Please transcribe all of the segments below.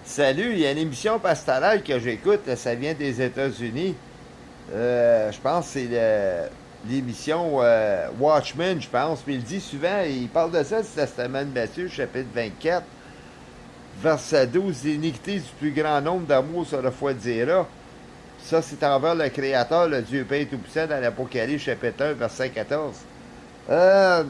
Salut, il y a une émission pastorale que j'écoute, ça vient des États-Unis. Je pense que c'est l'émission Watchmen, je pense. Puis il dit souvent, il parle de ça, du Testament de Matthieu, chapitre 24, verset 12, l'iniquité du plus grand nombre d'amour se refroidira. Ça, c'est envers le Créateur, le Dieu Père Tout-Puissant, dans l'Apocalypse, chapitre 1, verset 14. Euh,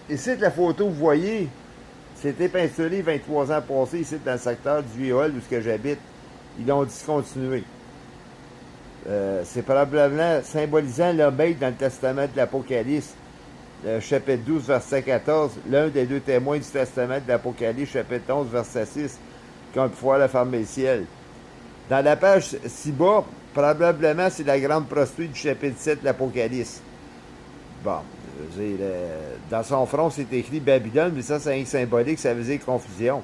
Ici, la photo, vous voyez, c'était peinturé 23 ans passés ici dans le secteur du Viol où j'habite. Ils l'ont discontinué. C'est probablement symbolisant l'obéi dans le testament de l'Apocalypse, chapitre 12, verset 14, l'un des deux témoins du testament de l'Apocalypse, chapitre 11, verset 6, qui ont pu pouvoir fermer le ciel. Dans la page ci-bas, probablement c'est la grande prostituée du chapitre 7 de l'Apocalypse. Bon, je veux dire, dans son front, c'est écrit Babylone, mais ça, c'est un symbolique, ça veut dire confusion.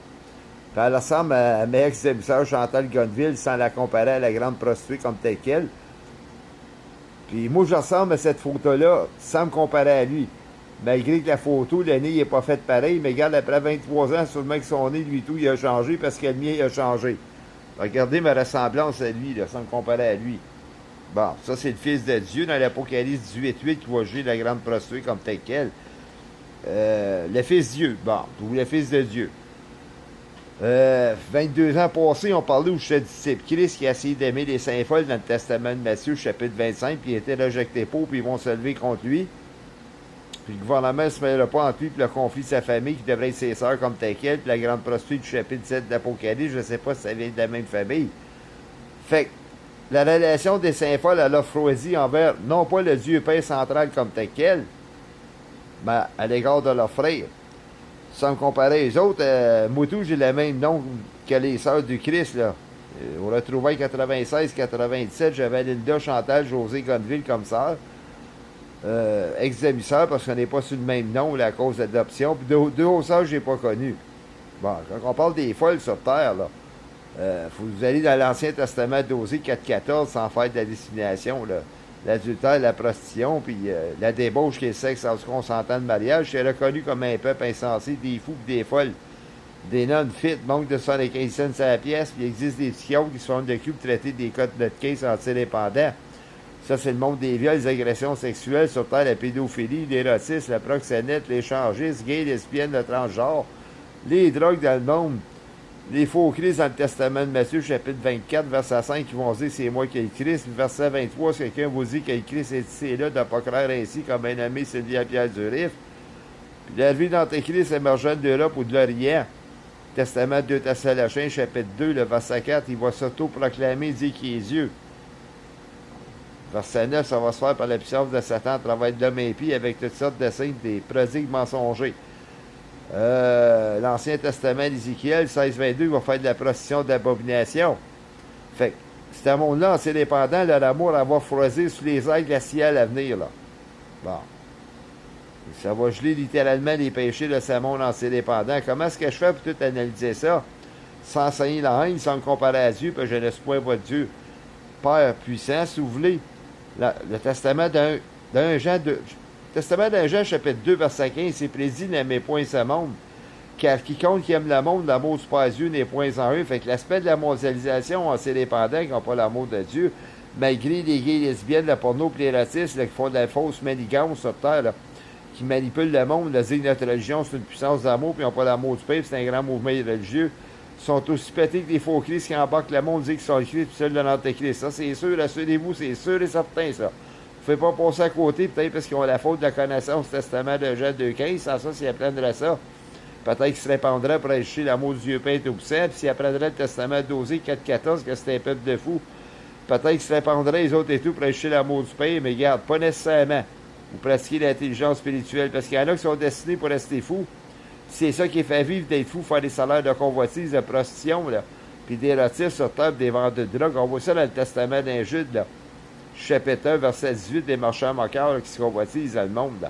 Puis elle ressemble à ma ex-demi-sœur Chantal Gonville sans la comparer à la grande prostituée comme telle qu'elle. Puis moi, je ressemble à cette photo-là sans me comparer à lui. Malgré que la photo, le nez n'est pas fait pareil, mais regarde, après 23 ans, sûrement que son nez, lui, tout, il a changé parce que le mien, il a changé. Regardez ma ressemblance à lui, là, sans me comparer à lui. Bon, ça, c'est le Fils de Dieu dans l'Apocalypse 18.8 qui va juger la grande prostituée comme telle qu'elle. Le Fils de Dieu, bon, ou le Fils de Dieu. 22 ans passés, on parlait où j'étais disciple Christ qui a essayé d'aimer les saints folles dans le Testament de Matthieu, chapitre 25, puis il était rejeté pour, puis ils vont se lever contre lui. Puis le gouvernement ne se mêlera pas entre lui et le conflit de sa famille, qui devrait être ses sœurs comme telle qu'elle, puis la grande prostituée du chapitre 7 de l'Apocalypse, je ne sais pas si ça vient de la même famille. Fait que la relation des saints folles, elle a froidi envers, non pas le Dieu Père central comme tel qu'elle, mais à l'égard de leurs frères. Sans me comparer aux autres, moi tout, j'ai le même nom que les sœurs du Christ, là. Au retrouvailles 96-97, j'avais Linda, Chantal, José, Gonville comme sœur. Ex-demi-sœur, parce qu'on n'est pas sur le même nom là, à cause d'adoption. Puis deux autres sœurs, je n'ai pas connues. Bon, quand on parle des folles sur Terre, là, faut vous aller dans l'Ancien Testament d'Osée 4.14 sans faire de la discrimination, là. L'adultère, la prostitution, puis la débauche qui est le sexe sans consentant de mariage, c'est reconnu comme un peuple insensé, des fous et des folles. Des nonnes fit, manque de 75 cents à la pièce, puis il existe des psychiatres qui se font de cul pour traiter des cas de notre case antidépendants. Ça, c'est le monde des viols, des agressions sexuelles sur terre, la pédophilie, l'érotisme, la proxénète, l'échangisme, gays, lesbiennes, le transgenre, les drogues dans le monde, les faux Christ dans le Testament de Matthieu, chapitre 24, verset 5, qui vont dire c'est moi qui ai le Christ. Verset 23, si quelqu'un vous dit que le Christ est ici là, de ne pas croire ainsi, comme un ami Sylvia Pierre Durif. Puis la vie d'Antéchrist émergente d'Europe ou de l'Orient. Testament de 2 Thessaloniciens, chapitre 2, le verset 4, il va s'auto-proclamer, dit qu'il est Dieu. Verset 9, ça va se faire par la puissance de Satan à travers de l'homme impie avec toutes sortes de signes, des prodigues mensongers. L'Ancien Testament d'Ézéchiel, 16-22, va faire de la prostitution d'abomination. Fait que, c'est un monde-là, en s'indépendant, leur amour va froiser sous les ailes glaciales à venir, là. Bon. Ça va geler littéralement les péchés de ce monde en s'indépendant. Comment est-ce que je fais pour tout analyser ça? Sans enseigner la haine, sans me comparer à Dieu, parce que je ne suis point votre Dieu. Père puissant, si vous voulez. Le testament d'un Jean de. Testament d'un Jean, chapitre 2, verset 15, c'est prédit, n'aimez point ce monde. Car quiconque qui aime le monde, l'amour du Père Dieu n'est point en eux. Fait que l'aspect de la mondialisation, en s'indépendant, qui n'ont pas l'amour de Dieu, malgré les gays, les lesbiennes, le porno et les racistes, là, qui font de la fausse manigance sur terre, là, qui manipulent le monde, là, disent que notre religion, c'est une puissance d'amour, puis ils n'ont pas l'amour du Père, c'est un grand mouvement religieux. Ils sont aussi pétés que les faux Christ qui embarquent le monde, disent qu'ils sont le Christ, puis ceux de l'Antéchrist. Ça, c'est sûr, assurez-vous, c'est sûr et certain, ça. Vous ne pouvez pas passer à côté, peut-être parce qu'ils ont la faute de la connaissance du testament de Jean 2.15. Sans ça, s'ils apprendraient ça, peut-être qu'ils se répandraient pour acheter l'amour du Dieu Père Tout-Puissant. Puis s'ils apprendraient le testament d'Osée 4.14, que c'était un peuple de fous, peut-être qu'ils se répandraient les autres et tout pour acheter l'amour du Père. Mais regarde, pas nécessairement. Ou pratiquer l'intelligence spirituelle. Parce qu'il y en a qui sont destinés pour rester fous. C'est ça qui fait vivre d'être fou, faire des salaires de convoitise, de prostitution, là. Puis d'érotisme sur table, des ventes de drogue. On voit ça dans le testament d'un Jude, là. Chapitre 1, verset 18, des marchands moqueurs là, qui se convoitisent dans le monde. Là.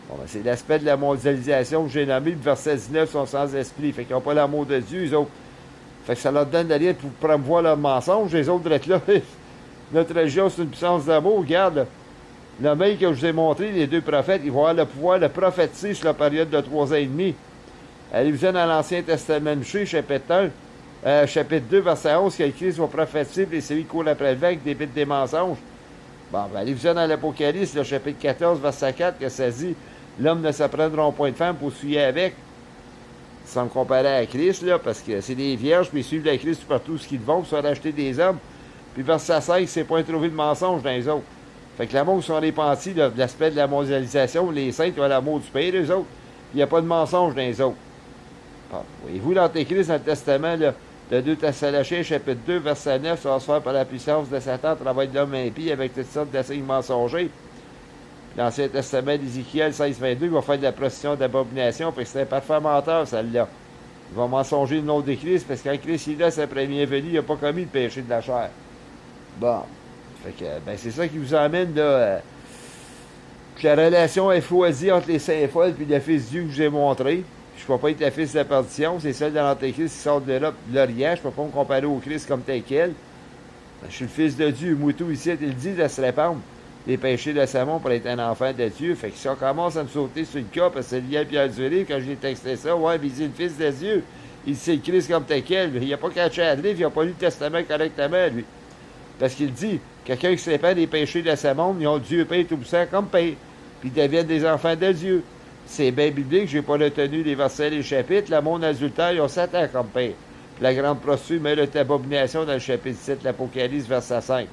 Bon, ben, c'est l'aspect de la mondialisation que j'ai nommé. Le verset 19 sont sans esprit. Fait qu'ils n'ont pas l'amour de Dieu, eux autres. Fait que ça leur donne d'aller pour promouvoir leurs mensonges. Les autres être là. Notre religion, c'est une puissance d'amour. Regarde, là. Le mail que je vous ai montré, les deux prophètes, ils vont avoir le pouvoir de prophétiser sur la période de 3 ans et demi. Allez-vous dans l'Ancien Testament, Michée, chapitre 1. chapitre 2, verset 11, que le Christ va prophétiser, et celui qui court après le vent, qui débite des mensonges. Bon, ben, allez-vous dans l'Apocalypse, le chapitre 14, verset 4, que ça dit, l'homme ne s'apprendra point de femme pour suivre avec, sans me comparer à Christ, là, parce que c'est des vierges, puis ils suivent le Christ partout ce qu'ils vont, pour se racheter des hommes. Puis verset 5, c'est point trouvé de mensonge dans les autres. Fait que l'amour sont répantis de l'aspect de la mondialisation, les saints qui ont l'amour du pays, les autres. Il n'y a pas de mensonge dans les autres. Ah, voyez-vous, l'Antéchrist dans le Testament, là, de 2 Thessaloniciens, chapitre 2, verset 9, ça va se faire par la puissance de Satan, travail de l'homme impie avec toutes sortes de signes mensongers. L'Ancien Testament d'Ézéchiel 16, 22, il va faire de la procession d'abomination, fait que c'est un parfait menteur, celle-là. Il va mensonger le nom de Christ, parce que quand Christ il est là, sa première venue, il n'a pas commis le péché de la chair. Bon. Fait que, ben, c'est ça qui vous emmène, là, que la relation est choisie entre les saints folles et le Fils de Dieu que je vous ai montré. Je ne peux pas être le Fils de la perdition, c'est celle de l'Antéchrist qui sort de l'Orient. Je ne peux pas me comparer au Christ comme tel quel. Ben, je suis le Fils de Dieu, Moutou ici, il dit de se répandre les péchés de Samon pour être un enfant de Dieu. Fait que si on commence à me sauter sur le cas, parce que c'est lié à Pierre Duré, quand j'ai texté ça, ouais, mais il dit le Fils de Dieu. Il dit c'est le Christ comme tel quel. Il n'a pas catché à livre, il n'a pas lu le Testament correctement, lui. Parce qu'il dit, quelqu'un qui se répand des péchés de sa monde, ils ont Dieu paye tout ça comme paye. Puis ils deviennent des enfants de Dieu. C'est bien biblique, je n'ai pas retenu les versets et les chapitres. Le monde adultère, ils ont Satan comme paye. Puis la grande prostituée met l'abomination dans le chapitre 7, l'Apocalypse, verset 5.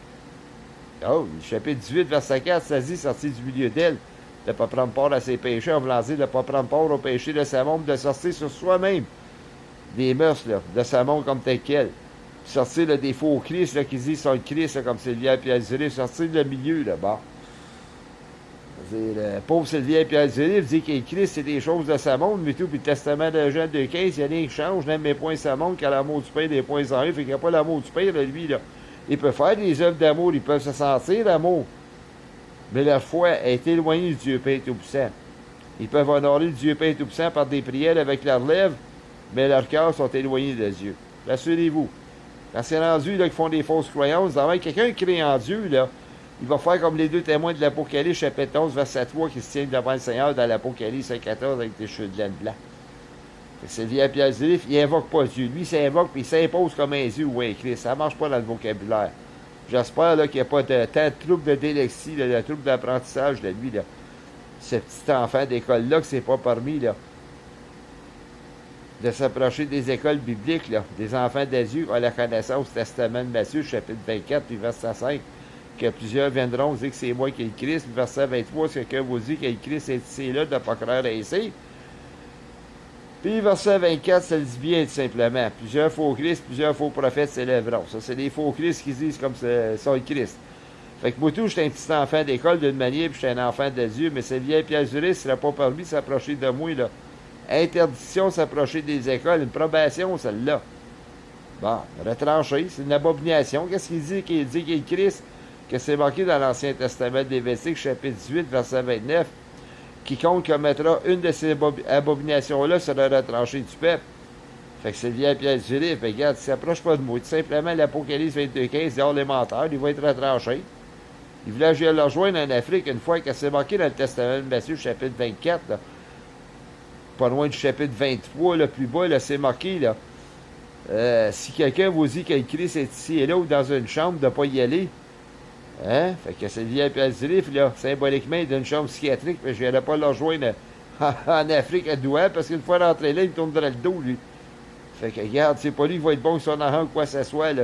Oh, le chapitre 18, verset 4, ça dit, sorti du milieu d'elle, de ne pas prendre part à ses péchés, en voulant dire de ne pas prendre part aux péchés de sa monde, de sortir sur soi-même des mœurs là, de sa monde comme tel quel. Sortir là, des faux Christ là, qui disent sont le Christ, là, comme Sylvia Pierre Zuré, sortir de le milieu là-bas. Le pauvre Sylvia Pierre Zuré dit que Christ, c'est des choses de sa monde, mais tout, puis le testament de Jean de 15, il y a rien qui change, n'aime mes points sa monde, car l'amour du Père des points en lui, fait qu'il n'y a pas l'amour du Père, là, lui, là. Il peut faire des œuvres d'amour, ils peuvent se sentir l'amour, mais leur foi est éloignée du Dieu Père Tout-Puissant. Ils peuvent honorer le Dieu Père Tout-Puissant par des prières avec leurs lèvres, mais leurs cœurs sont éloignés de Dieu. Rassurez-vous. Quand c'est rendu là, qu'ils font des fausses croyances, quelqu'un qui crée en Dieu, là, il va faire comme les deux témoins de l'Apocalypse, chapitre 11, verset 3, qui se tiennent devant le Seigneur dans l'Apocalypse 14 avec des cheveux de laine blanc. C'est via Pierre Zurif, il n'invoque pas Dieu. Lui, il s'invoque et il s'impose comme un Dieu ou un Christ. Ça ne marche pas dans le vocabulaire. J'espère qu'il n'y a pas de tant de troubles de délexie, de troubles d'apprentissage de lui, là. Ce petit enfant d'école-là, que c'est pas permis, là, de s'approcher des écoles bibliques, là, des enfants de Dieu à la connaissance du Testament de Matthieu, chapitre 24, puis verset 5, que plusieurs viendront dire que c'est moi qui est le Christ. Verset 23, c'est quelqu'un vous dit que le Christ est ici là, de ne pas croire ici. Puis verset 24, ça le dit bien tout simplement. Plusieurs faux Christ, plusieurs faux prophètes s'élèveront. Ça, c'est des faux Christ qui disent comme ça le Christ. Fait que moi tout, j'étais un petit enfant d'école d'une manière, puis j'étais un enfant de Dieu, mais c'est vieille Pierre Zuré, il ne serait pas permis de s'approcher de moi, là. Interdiction de s'approcher des écoles, une probation, celle-là. Bon, retranché, c'est une abomination. Qu'est-ce qu'il dit? Qu'il dit qu'il est Christ, que c'est marqué dans l'Ancien Testament des Vestiges, chapitre 18, verset 29. Quiconque commettra une de ces abominations-là sera retranché du peuple. Fait que c'est vieille Pierre Zuré. Fait que regarde, il ne s'approche pas de moi. Tout simplement, l'Apocalypse 22.15, dehors les menteurs, ils vont être retranchés. Il voulait agir le rejoindre en Afrique une fois que c'est marqué dans le Testament de Matthieu, chapitre 24, là. Pas loin du chapitre 23, là, plus bas, là, c'est marqué, là. Si quelqu'un vous dit que le Christ est ici et là ou dans une chambre, de ne pas y aller. Hein? Fait que c'est le vieil Pierre Zurif, là, symboliquement, d'une chambre psychiatrique, mais je n'irai pas le rejoindre en Afrique à Douai, parce qu'une fois rentré là, il tournerait le dos, lui. Fait que, regarde, c'est pas lui qui va être bon sur son enfant ou quoi que ce soit, là.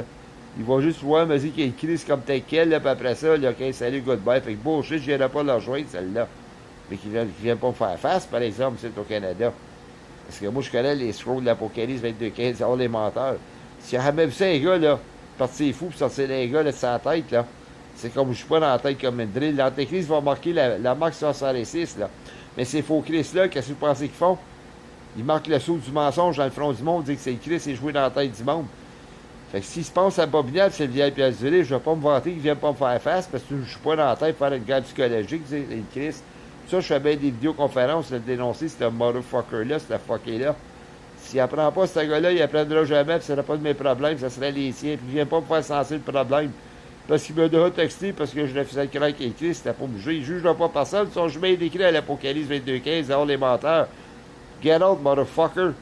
Il va juste voir, me dire qu'il y a le Christ comme tel quel, là, puis après ça, là, OK, salut, goodbye. Fait que bullshit, je n'irai pas le rejoindre, celle-là. Mais qui ne vient pas me faire face, par exemple, c'est au Canada. Parce que moi, je connais les scrolls de l'Apocalypse 22.15, oh, les menteurs. Si on avait vu ça, un gars, là, partir fou pour sortir les gars, là, de sa tête, là, c'est comme je suis pas dans la tête comme une drill. L'Antéchrist va marquer la marque 66, là. Mais ces faux Christ-là, qu'est-ce que vous pensez qu'ils font? Ils marquent le sceau du mensonge dans le front du monde, disent que c'est le Christ, c'est joué dans la tête du monde. Fait que s'ils se pensent abominable, c'est le vieil Pierre Zuré, je vais pas me vanter qu'ils viennent pas me faire face, parce que je suis pas dans la tête pour faire une guerre psychologique, c'est le Christ. Ça, je fais bien des vidéoconférences de dénoncer ce motherfucker-là, ce fucké-là. S'il apprend pas ce gars-là, il apprendra jamais, puis ce serait pas de mes problèmes, ça serait les siens. Puis il vient pas me faire sentir le problème. Parce qu'il m'a déjà texté, parce que je le faisais croire qu'il est Christ, c'était pas bougé. Il jugera pas personne. Son chemin est écrit à l'Apocalypse 22.15, dehors les menteurs. Get out, motherfucker.